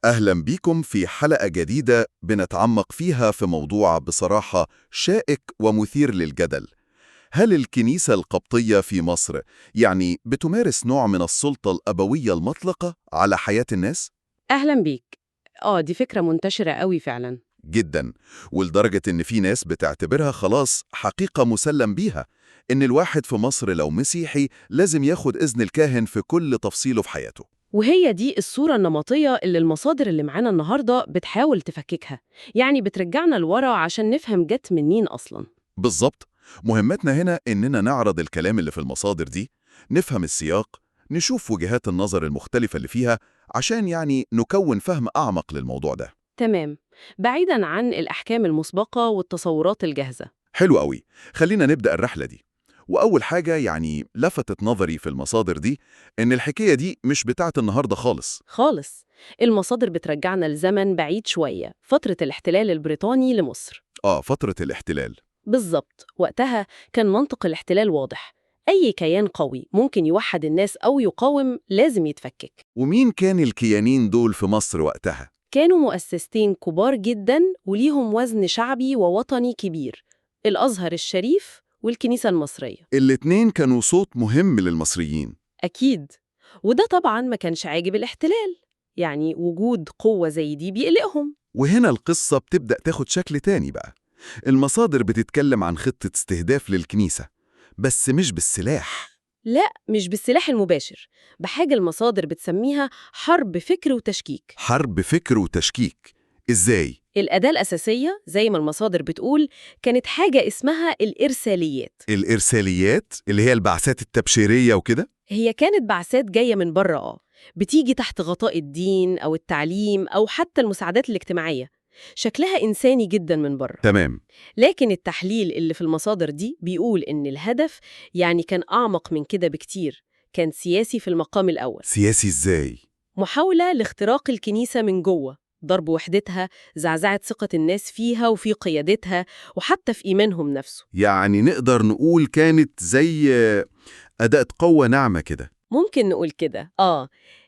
أهلا بيكم في حلقة جديدة بنتعمق فيها في موضوع بصراحة شائك ومثير للجدل. هل الكنيسة القبطية في مصر بتمارس نوع من السلطة الأبوية المطلقة على حياة الناس؟ أهلا بيك. دي فكرة منتشرة قوي فعلا. جدا، ولدرجة إن في ناس بتعتبرها خلاص حقيقة مسلم بيها، إن الواحد في مصر لو مسيحي لازم ياخد إذن الكاهن في كل تفصيله في حياته. وهي دي الصورة النمطية اللي المصادر اللي معانا النهاردة بتحاول تفككها، يعني بترجعنا لورا عشان نفهم جت منين أصلا. بالظبط، مهمتنا هنا إننا نعرض الكلام اللي في المصادر دي، نفهم السياق، نشوف وجهات النظر المختلفة اللي فيها عشان نكون فهم أعمق للموضوع ده. تمام. بعيدا عن الأحكام المسبقة والتصورات الجاهزة. حلو قوي، خلينا نبدأ الرحلة دي. وأول حاجة لفتت نظري في المصادر دي إن الحكاية دي مش بتاعت النهاردة خالص. خالص. المصادر بترجعنا لزمن بعيد شوية، فترة الاحتلال البريطاني لمصر. فترة الاحتلال. بالظبط، وقتها كان منطق الاحتلال واضح. أي كيان قوي ممكن يوحد الناس أو يقاوم لازم يتفكك. ومين كان الكيانين دول في مصر وقتها؟ كانوا مؤسستين كبار جدا وليهم وزن شعبي ووطني كبير: الأزهر الشريف والكنيسة المصرية. الاتنين كانوا صوت مهم للمصريين. أكيد. وده طبعا ما كانش عاجب الاحتلال، يعني وجود قوة زي دي بيقلقهم. وهنا القصة بتبدأ تاخد شكل تاني بقى. المصادر بتتكلم عن خطة استهداف للكنيسة، بس مش بالسلاح. لا، مش بالسلاح المباشر، بحاجة المصادر بتسميها حرب فكر وتشكيك. حرب فكر وتشكيك. إزاي؟ الأداة الأساسية زي ما المصادر بتقول كانت حاجة اسمها الإرساليات. الإرساليات اللي هي البعثات التبشيرية وكده؟ هي كانت بعثات جاية من بره، بتيجي تحت غطاء الدين أو التعليم أو حتى المساعدات الاجتماعية. شكلها إنساني جدا من بره. تمام. لكن التحليل اللي في المصادر دي بيقول إن الهدف كان أعمق من كده بكتير. كان سياسي في المقام الأول. سياسي إزاي؟ محاولة لاختراق الكنيسة من جوه، ضرب وحدتها، زعزعة ثقة الناس فيها وفي قيادتها وحتى في إيمانهم نفسه. نقدر نقول كانت زي أداة قوة ناعمة كده. ممكن نقول كده.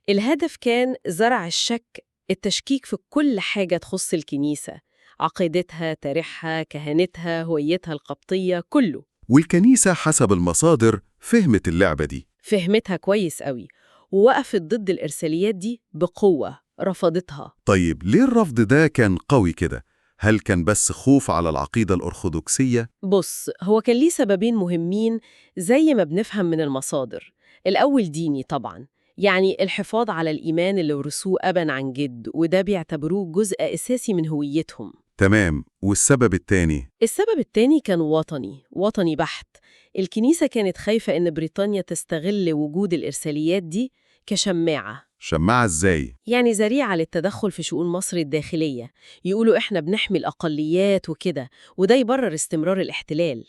الهدف كان زرع الشك، التشكيك في كل حاجة تخص الكنيسة: عقيدتها، تاريخها، كهنتها، هويتها القبطية، كله. والكنيسة حسب المصادر فهمت اللعبة دي. فهمتها كويس قوي، ووقفت ضد الإرساليات دي بقوة، رفضتها. طيب ليه الرفض ده كان قوي كده؟ هل كان بس خوف على العقيدة الأرثوذكسية؟ بص، هو كان ليه سببين مهمين زي ما بنفهم من المصادر. الأول ديني طبعاً، يعني الحفاظ على الإيمان اللي ورثوه أباً عن جد، وده بيعتبروه جزء أساسي من هويتهم. تمام، والسبب التاني؟ السبب التاني كان وطني بحت. الكنيسة كانت خايفة إن بريطانيا تستغل وجود الإرساليات دي كشماعة، شماعة إزاي؟ يعني ذريعة للتدخل في شؤون مصر الداخلية. يقولوا إحنا بنحمي الأقليات وكده، وده يبرر استمرار الاحتلال.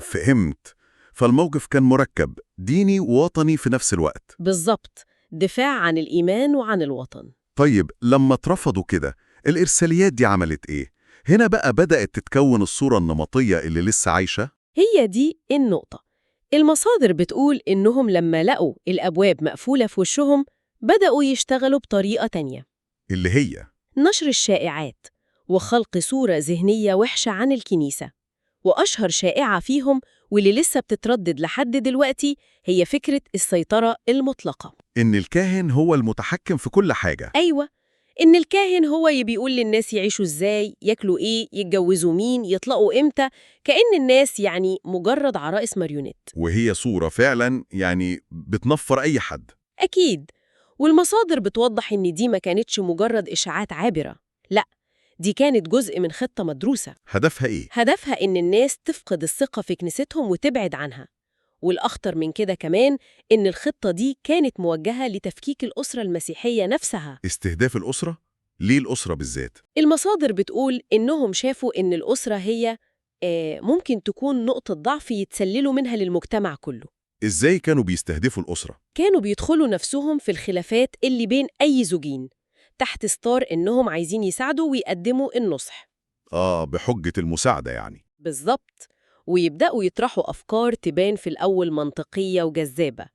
فهمت. فالموقف كان مركب، ديني ووطني في نفس الوقت. بالظبط، دفاع عن الإيمان وعن الوطن. طيب لما اترفضوا كده، الإرساليات دي عملت إيه؟ هنا بقى بدأت تتكون الصورة النمطية اللي لسه عايشة. هي دي النقطة. المصادر بتقول إنهم لما لقوا الأبواب مقفولة في وشهم بدأوا يشتغلوا بطريقة تانية: اللي هي نشر الشائعات وخلق صورة ذهنية وحشة عن الكنيسة. وأشهر شائعة فيهم واللي لسه بتتردد لحد دلوقتي هي فكرة السيطرة المطلقة. إن الكاهن هو المتحكم في كل حاجة. أيوة، إن الكاهن هو اللي بيقول للناس يعيشوا إزاي، ياكلوا إيه، يتجوزوا مين، يطلقوا إمتى، كأن الناس مجرد عرائس ماريونيت. وهي صورة فعلا بتنفر أي حد. أكيد. والمصادر بتوضح إن دي ما كانتش مجرد إشاعات عابرة، لأ، دي كانت جزء من خطة مدروسة. هدفها إيه؟ هدفها إن الناس تفقد الثقة في كنيستهم وتبعد عنها. والأخطر من كده كمان إن الخطة دي كانت موجهة لتفكيك الأسرة المسيحية نفسها. استهداف الأسرة؟ ليه الأسرة بالذات؟ المصادر بتقول إنهم شافوا إن الأسرة هي ممكن تكون نقطة ضعف يتسللوا منها للمجتمع كله. إزاي كانوا بيستهدفوا الأسرة؟ كانوا بيدخلوا نفسهم في الخلافات اللي بين أي زوجين تحت ستار إنهم عايزين يساعدوا ويقدموا النصح. بحجة المساعدة بالظبط. ويبدأوا يطرحوا أفكار تبان في الأول منطقية وجذابة،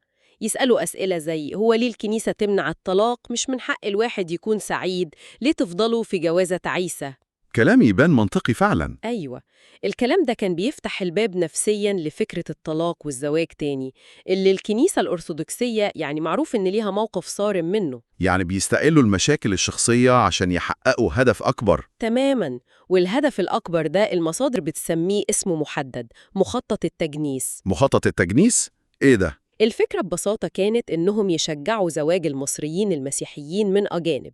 يسألوا أسئلة زي هو ليه الكنيسة تمنع الطلاق؟ مش من حق الواحد يكون سعيد؟ ليه تفضلوا في جوازة تعيسة؟ كلام يبان منطقي فعلا. أيوة، الكلام ده كان بيفتح الباب نفسياً لفكرة الطلاق والزواج تاني، اللي الكنيسة الأرثوذكسية يعني معروف إن ليها موقف صارم منه. يعني بيستقلوا المشاكل الشخصية عشان يحققوا هدف أكبر. تماماً، والهدف الأكبر ده المصادر بتسميه اسمه محدد، مخطط التجنيس. مخطط التجنيس؟ إيه ده؟ الفكرة ببساطة كانت إنهم يشجعوا زواج المصريين المسيحيين من أجانب،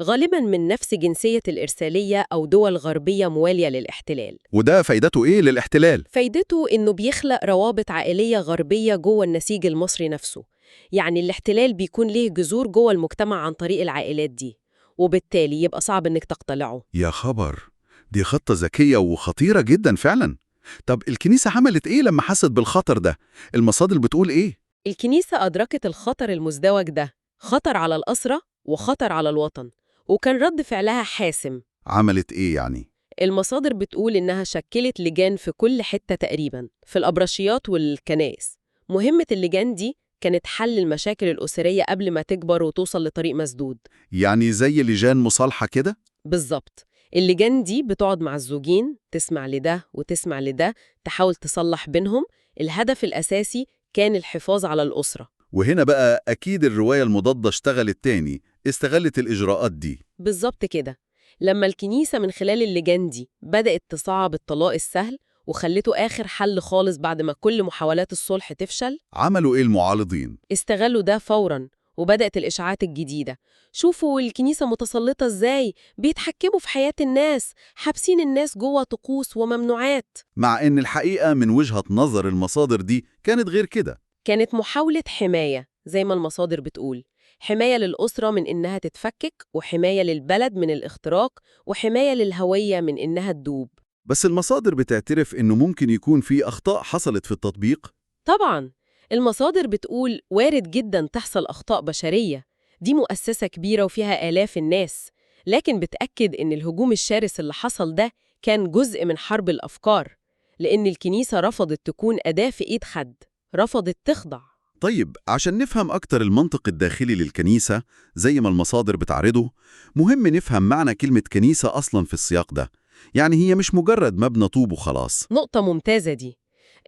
غالباً من نفس جنسية الإرسالية أو دول غربية موالية للاحتلال. وده فايدته إيه للاحتلال؟ فايدته إنه بيخلق روابط عائلية غربية جوه النسيج المصري نفسه، يعني الاحتلال بيكون ليه جذور جوه المجتمع عن طريق العائلات دي، وبالتالي يبقى صعب إنك تقتلعه. يا خبر، دي خطة ذكية وخطيرة جدا فعلا. طب الكنيسة عملت إيه لما حست بالخطر ده؟ المصادر بتقول إيه؟ الكنيسة أدركت الخطر المزدوج ده، خطر على الأسرة وخطر على الوطن، وكان رد فعلها حاسم. عملت إيه يعني؟ المصادر بتقول إنها شكلت لجان في كل حتة تقريباً، في الأبرشيات والكنائس. مهمة اللجان دي كانت حل المشاكل الأسرية قبل ما تكبر وتوصل لطريق مسدود. يعني زي لجان مصالحة كده؟ بالظبط، اللجان دي بتقعد مع الزوجين، تسمع لده وتسمع لده، تحاول تصلح بينهم. الهدف الأساسي كان الحفاظ على الأسرة. وهنا بقى أكيد الرواية المضادة اشتغلت تاني، استغلت الإجراءات دي. بالظبط كده. لما الكنيسة من خلال اللجان دي بدأت تصعب الطلاق السهل وخلته آخر حل خالص بعد ما كل محاولات الصلح تفشل، عملوا إيه المعارضين؟ استغلوا ده فوراً، وبدأت الإشاعات الجديدة. شوفوا الكنيسة متسلطة إزاي، بيتحكموا في حياة الناس، حابسين الناس جوه طقوس وممنوعات. مع إن الحقيقة من وجهة نظر المصادر دي كانت غير كده. كانت محاولة حماية زي ما المصادر بتقول، حماية للأسرة من إنها تتفكك، وحماية للبلد من الاختراق، وحماية للهوية من إنها تدوب. بس المصادر بتعترف إنه ممكن يكون في أخطاء حصلت في التطبيق. طبعاً، المصادر بتقول وارد جداً تحصل أخطاء بشرية، دي مؤسسة كبيرة وفيها آلاف الناس، لكن بتأكد إن الهجوم الشرس اللي حصل ده كان جزء من حرب الأفكار، لأن الكنيسة رفضت تكون أداة في إيد حد، رفضت تخضع. طيب عشان نفهم أكتر المنطق الداخلي للكنيسة زي ما المصادر بتعرضه، مهم نفهم معنى كلمة كنيسة أصلاً في السياق ده. يعني هي مش مجرد مبنى طوب وخلاص. نقطة ممتازة دي.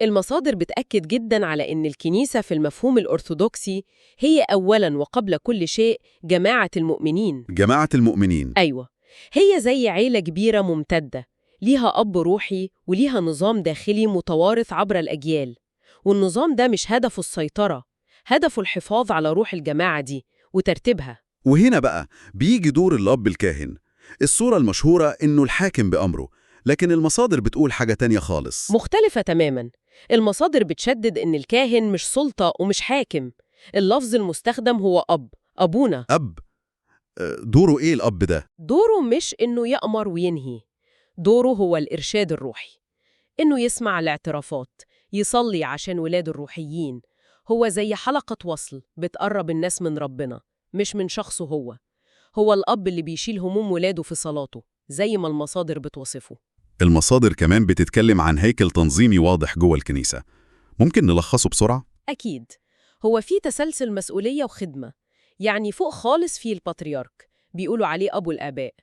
المصادر بتأكد جداً على إن الكنيسة في المفهوم الأرثوذكسي هي أولاً وقبل كل شيء جماعة المؤمنين. جماعة المؤمنين. أيوة، هي زي عيلة كبيرة ممتدة، ليها أب روحي وليها نظام داخلي متوارث عبر الأجيال، والنظام ده مش هدفه السيطرة، هدفه الحفاظ على روح الجماعة دي وترتيبها. وهنا بقى بيجي دور الأب الكاهن. الصورة المشهورة إنه الحاكم بأمره، لكن المصادر بتقول حاجة تانية خالص. مختلفة تماماً. المصادر بتشدد إن الكاهن مش سلطة ومش حاكم، اللفظ المستخدم هو أب، أبونا. أب؟ دوره إيه الأب ده؟ دوره مش إنه يأمر وينهي، دوره هو الإرشاد الروحي، إنه يسمع الاعترافات، يصلي عشان ولاده الروحيين. هو زي حلقة وصل بتقرب الناس من ربنا، مش من شخصه هو. هو الأب اللي بيشيل هموم ولاده في صلاته، زي ما المصادر بتوصفه. المصادر كمان بتتكلم عن هيكل تنظيمي واضح جوه الكنيسة. ممكن نلخصه بسرعة؟ أكيد، هو في تسلسل مسؤولية وخدمة. يعني فوق خالص في البطريرك، بيقولوا عليه أبو الآباء،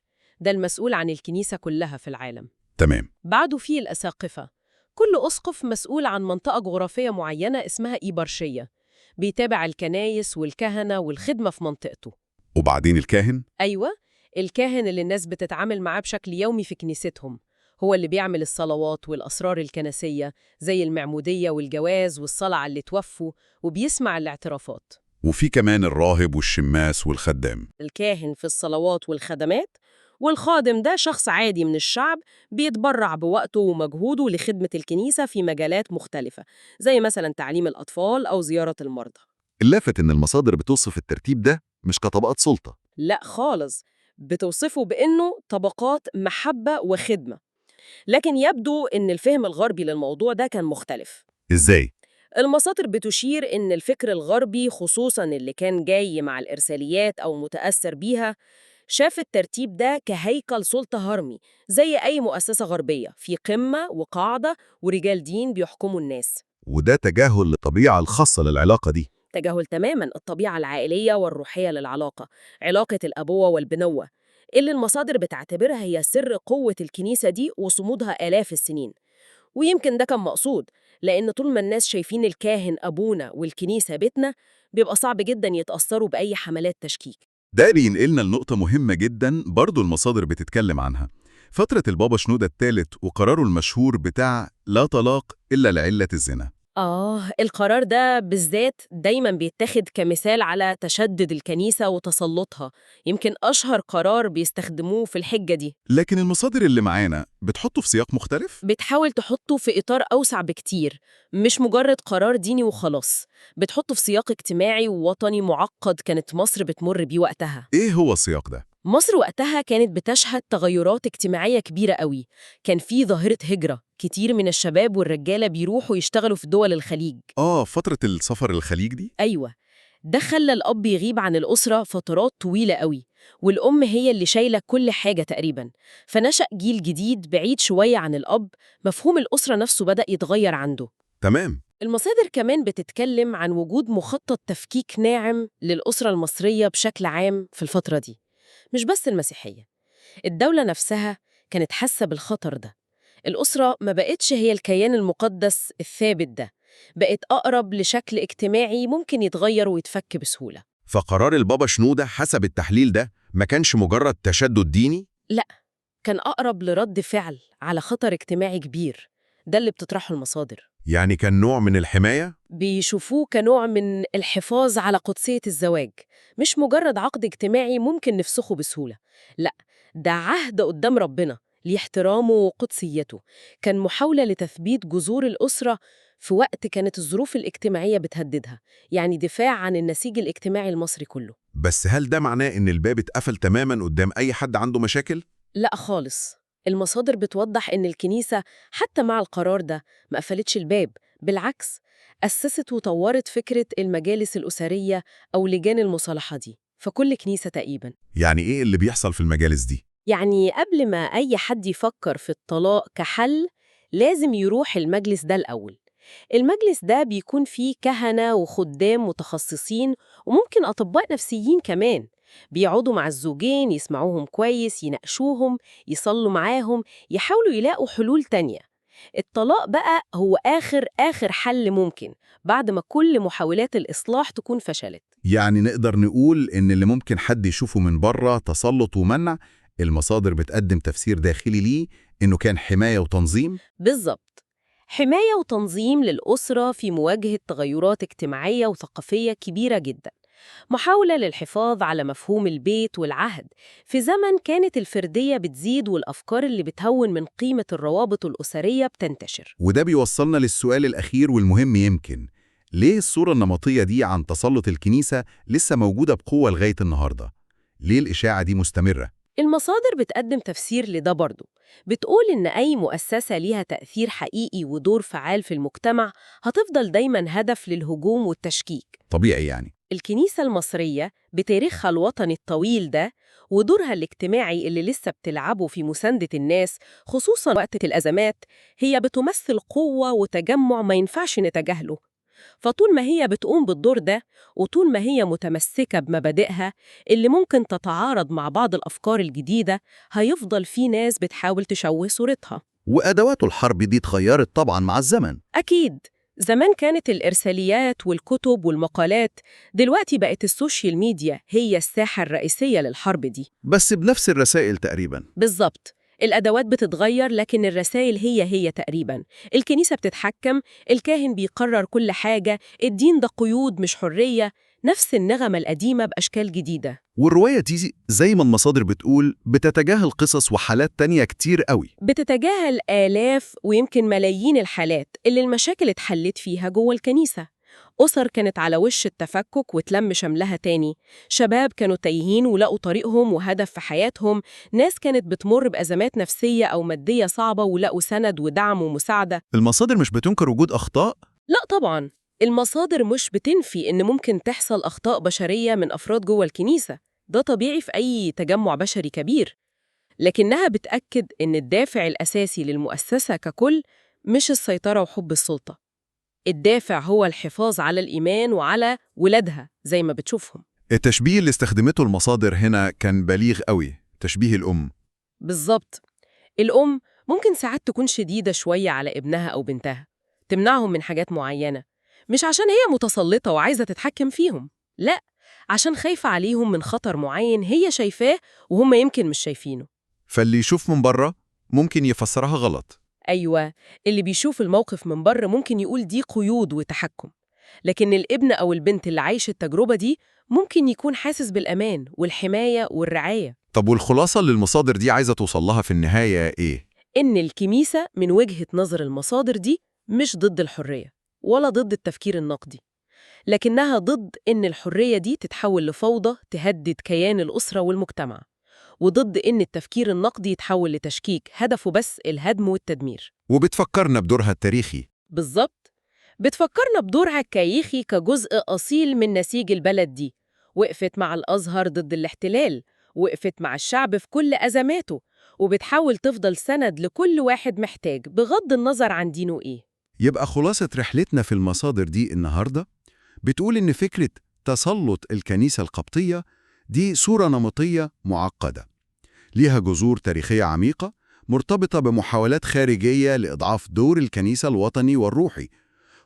ده المسؤول عن الكنيسة كلها في العالم. تمام. بعده في الأساقفة، كل أسقف مسؤول عن منطقة جغرافية معينة اسمها إيبارشية، بيتابع الكنايس والكهنة والخدمة في منطقته. وبعدين الكاهن؟ أيوة، الكاهن اللي الناس بتتعامل معاه بشكل يومي في كنيستهم، هو اللي بيعمل الصلوات والأسرار الكنسية زي المعمودية والجواز والصلاة على اللي توفوا، وبيسمع الاعترافات. وفي كمان الراهب والشماس والخدام. الكاهن في الصلوات والخدمات، والخادم ده شخص عادي من الشعب بيتبرع بوقته ومجهوده لخدمة الكنيسة في مجالات مختلفة، زي مثلا تعليم الأطفال أو زيارة المرضى. اللافت إن المصادر بتوصف الترتيب ده مش كطبقات سلطة. لا خالص، بتوصفه بأنه طبقات محبة وخدمة. لكن يبدو أن الفهم الغربي للموضوع ده كان مختلف. إزاي؟ المصادر بتشير أن الفكر الغربي، خصوصاً اللي كان جاي مع الإرساليات أو متأثر بيها، شاف الترتيب ده كهيكل سلطة هرمي زي أي مؤسسة غربية، في قمة وقاعدة ورجال دين بيحكموا الناس. وده تجاهل للطبيعة الخاصة للعلاقة دي. تجاهل تماماً الطبيعة العائلية والروحية للعلاقة، علاقة الأبوة والبنوة، اللي المصادر بتعتبرها هي سر قوة الكنيسة دي وصمودها آلاف السنين. ويمكن ده كان مقصود، لأن طول ما الناس شايفين الكاهن أبونا والكنيسة بيتنا، بيبقى صعب جداً يتأثروا بأي حملات تشكيك. ده بينقلنا لنقطة مهمة جدا برضو المصادر بتتكلم عنها، فترة البابا شنودة الثالث وقراره المشهور بتاع لا طلاق إلا لعلة الزنا. القرار ده بالذات دايماً بيتاخد كمثال على تشدد الكنيسة وتسلطها، يمكن أشهر قرار بيستخدموه في الحجة دي. لكن المصادر اللي معانا بتحطه في سياق مختلف؟ بتحاول تحطه في إطار أوسع بكتير، مش مجرد قرار ديني وخلاص، بتحطه في سياق اجتماعي ووطني معقد كانت مصر بتمر بيه وقتها. إيه هو السياق ده؟ مصر وقتها كانت بتشهد تغيرات اجتماعية كبيرة قوي، كان في ظاهرة هجرة، كتير من الشباب والرجالة بيروحوا يشتغلوا في دول الخليج. فترة السفر الخليج دي؟ أيوة، ده خلى الأب يغيب عن الأسرة فترات طويلة قوي، والأم هي اللي شايلة كل حاجة تقريباً، فنشأ جيل جديد بعيد شوية عن الأب، مفهوم الأسرة نفسه بدأ يتغير عنده. تمام. المصادر كمان بتتكلم عن وجود مخطط تفكيك ناعم للأسرة المصرية بشكل عام في الفترة دي، مش بس المسيحية. الدولة نفسها كانت حاسة بالخطر ده، الأسرة ما بقتش هي الكيان المقدس الثابت ده، بقت أقرب لشكل اجتماعي ممكن يتغير ويتفك بسهولة. فقرار البابا شنودة حسب التحليل ده ما كانش مجرد تشدد ديني؟ لا، كان أقرب لرد فعل على خطر اجتماعي كبير، ده اللي بتطرحه المصادر. يعني كان نوع من الحماية؟ بيشوفوه كنوع من الحفاظ على قدسية الزواج، مش مجرد عقد اجتماعي ممكن نفسخه بسهولة، لا، ده عهد قدام ربنا لاحترامه وقدسيته، كان محاولة لتثبيت جذور الأسرة في وقت كانت الظروف الاجتماعية بتهددها، يعني دفاع عن النسيج الاجتماعي المصري كله. بس هل ده معناه إن الباب اتقفل تماماً قدام أي حد عنده مشاكل؟ لا خالص، المصادر بتوضح إن الكنيسة حتى مع القرار ده ما قفلتش الباب، بالعكس، أسست وطورت فكرة المجالس الأسرية أو لجان المصالحة دي فكل كنيسة تقريباً. يعني إيه اللي بيحصل في المجالس دي؟ يعني قبل ما أي حد يفكر في الطلاق كحل لازم يروح المجلس ده الأول. المجلس ده بيكون فيه كهنة وخدام متخصصين وممكن أطباء نفسيين كمان، بيقعدوا مع الزوجين يسمعوهم كويس، يناقشوهم، يصلوا معاهم، يحاولوا يلاقوا حلول تانية. الطلاق بقى هو آخر حل ممكن بعد ما كل محاولات الإصلاح تكون فشلت. يعني نقدر نقول إن اللي ممكن حد يشوفه من بره تسلط ومنع، المصادر بتقدم تفسير داخلي ليه إنه كان حماية وتنظيم؟ بالظبط، حماية وتنظيم للأسرة في مواجهة تغيرات اجتماعية وثقافية كبيرة جدا، محاولة للحفاظ على مفهوم البيت والعهد في زمن كانت الفردية بتزيد والأفكار اللي بتهون من قيمة الروابط الأسرية بتنتشر. وده بيوصلنا للسؤال الأخير والمهم يمكن، ليه الصورة النمطية دي عن تسلط الكنيسة لسه موجودة بقوة لغاية النهاردة؟ ليه الإشاعة دي مستمرة؟ المصادر بتقدم تفسير لده برضه، بتقول إن أي مؤسسة ليها تأثير حقيقي ودور فعال في المجتمع هتفضل دايماً هدف للهجوم والتشكيك. طبيعي يعني. الكنيسة المصرية بتاريخها الوطني الطويل ده ودورها الاجتماعي اللي لسه بتلعبه في مساندة الناس خصوصاً وقت الأزمات، هي بتمثل قوة وتجمع ما ينفعش نتجاهله. فطول ما هي بتقوم بالدور ده وطول ما هي متمسكة بمبادئها اللي ممكن تتعارض مع بعض الأفكار الجديدة، هيفضل في ناس بتحاول تشوه صورتها. وأدوات الحرب دي اتغيرت طبعا مع الزمن. أكيد، زمان كانت الإرساليات والكتب والمقالات، دلوقتي بقت السوشيال ميديا هي الساحة الرئيسية للحرب دي. بس بنفس الرسائل تقريبا. بالظبط، الأدوات بتتغير لكن الرسائل هي تقريباً، الكنيسة بتتحكم، الكاهن بيقرر كل حاجة، الدين ده قيود مش حرية، نفس النغمة القديمة بأشكال جديدة. والرواية دي زي ما المصادر بتقول بتتجاهل قصص وحالات تانية كتير قوي. بتتجاهل آلاف ويمكن ملايين الحالات اللي المشاكل اتحلت فيها جوه الكنيسة. أسر كانت على وش التفكك وتلم شملها تاني، شباب كانوا تايهين ولقوا طريقهم وهدف في حياتهم، ناس كانت بتمر بأزمات نفسية أو مادية صعبة ولقوا سند ودعم ومساعدة. المصادر مش بتنكر وجود أخطاء؟ لا طبعاً، المصادر مش بتنفي إن ممكن تحصل أخطاء بشرية من أفراد جوه الكنيسة، ده طبيعي في أي تجمع بشري كبير، لكنها بتأكد إن الدافع الأساسي للمؤسسة ككل مش السيطرة وحب السلطة. الدافع هو الحفاظ على الإيمان وعلى ولادها زي ما بتشوفهم. التشبيه اللي استخدمته المصادر هنا كان بليغ قوي، تشبيه الأم. بالظبط. الأم ممكن ساعات تكون شديدة شوية على ابنها أو بنتها، تمنعهم من حاجات معينة، مش عشان هي متسلطة وعايزة تتحكم فيهم، لا، عشان خايفة عليهم من خطر معين هي شايفاه وهم يمكن مش شايفينه. فاللي يشوف من بره ممكن يفسرها غلط. أيوة، اللي بيشوف الموقف من بره ممكن يقول دي قيود وتحكم، لكن الابن أو البنت اللي عايش التجربة دي ممكن يكون حاسس بالأمان والحماية والرعاية. طب والخلاصة اللي المصادر دي عايزة توصلها في النهاية إيه؟ إن الكنيسة من وجهة نظر المصادر دي مش ضد الحرية ولا ضد التفكير النقدي، لكنها ضد إن الحرية دي تتحول لفوضى تهدد كيان الأسرة والمجتمع، وضد إن التفكير النقدي يتحول لتشكيك هدفه بس الهدم والتدمير. وبتفكرنا بدورها التاريخي. بالظبط، بتفكرنا بدورها التاريخي كجزء أصيل من نسيج البلد دي. وقفت مع الأزهر ضد الاحتلال، وقفت مع الشعب في كل أزماته، وبتحاول تفضل سند لكل واحد محتاج بغض النظر عن دينه إيه. يبقى خلاصة رحلتنا في المصادر دي النهاردة بتقول إن فكرة تسلط الكنيسة القبطية دي صورة نمطية معقدة، ليها جذور تاريخية عميقة مرتبطة بمحاولات خارجية لإضعاف دور الكنيسة الوطني والروحي،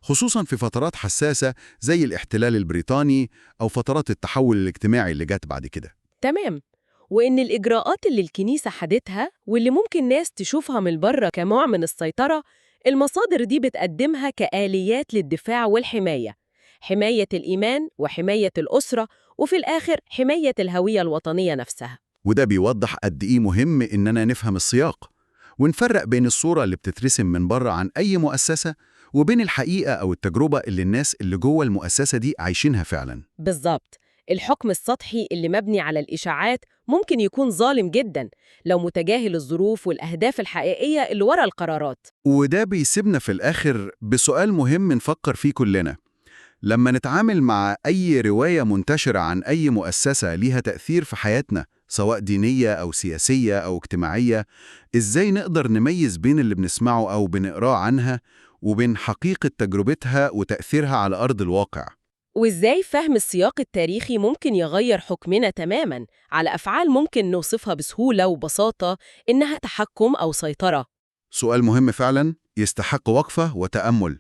خصوصاً في فترات حساسة زي الاحتلال البريطاني أو فترات التحول الاجتماعي اللي جت بعد كده. تمام، وإن الإجراءات اللي الكنيسة حدتها واللي ممكن ناس تشوفها من بره كنوع من السيطرة، المصادر دي بتقدمها كآليات للدفاع والحماية، حماية الإيمان وحماية الأسرة، وفي الآخر حماية الهوية الوطنية نفسها. وده بيوضح قد إيه مهم إننا نفهم السياق ونفرق بين الصورة اللي بتترسم من بره عن أي مؤسسة وبين الحقيقة أو التجربة اللي الناس اللي جوه المؤسسة دي عايشينها فعلاً. بالظبط، الحكم السطحي اللي مبني على الإشاعات ممكن يكون ظالم جداً لو متجاهل الظروف والأهداف الحقيقية اللي ورا القرارات. وده بيسيبنا في الآخر بسؤال مهم نفكر فيه كلنا. لما نتعامل مع أي رواية منتشرة عن أي مؤسسة ليها تأثير في حياتنا سواء دينية أو سياسية أو اجتماعية، إزاي نقدر نميز بين اللي بنسمعه أو بنقراه عنها وبين حقيقة تجربتها وتأثيرها على أرض الواقع؟ وإزاي فهم السياق التاريخي ممكن يغير حكمنا تماماً على أفعال ممكن نوصفها بسهولة وبساطة إنها تحكم أو سيطرة؟ سؤال مهم فعلا يستحق وقفة وتأمل.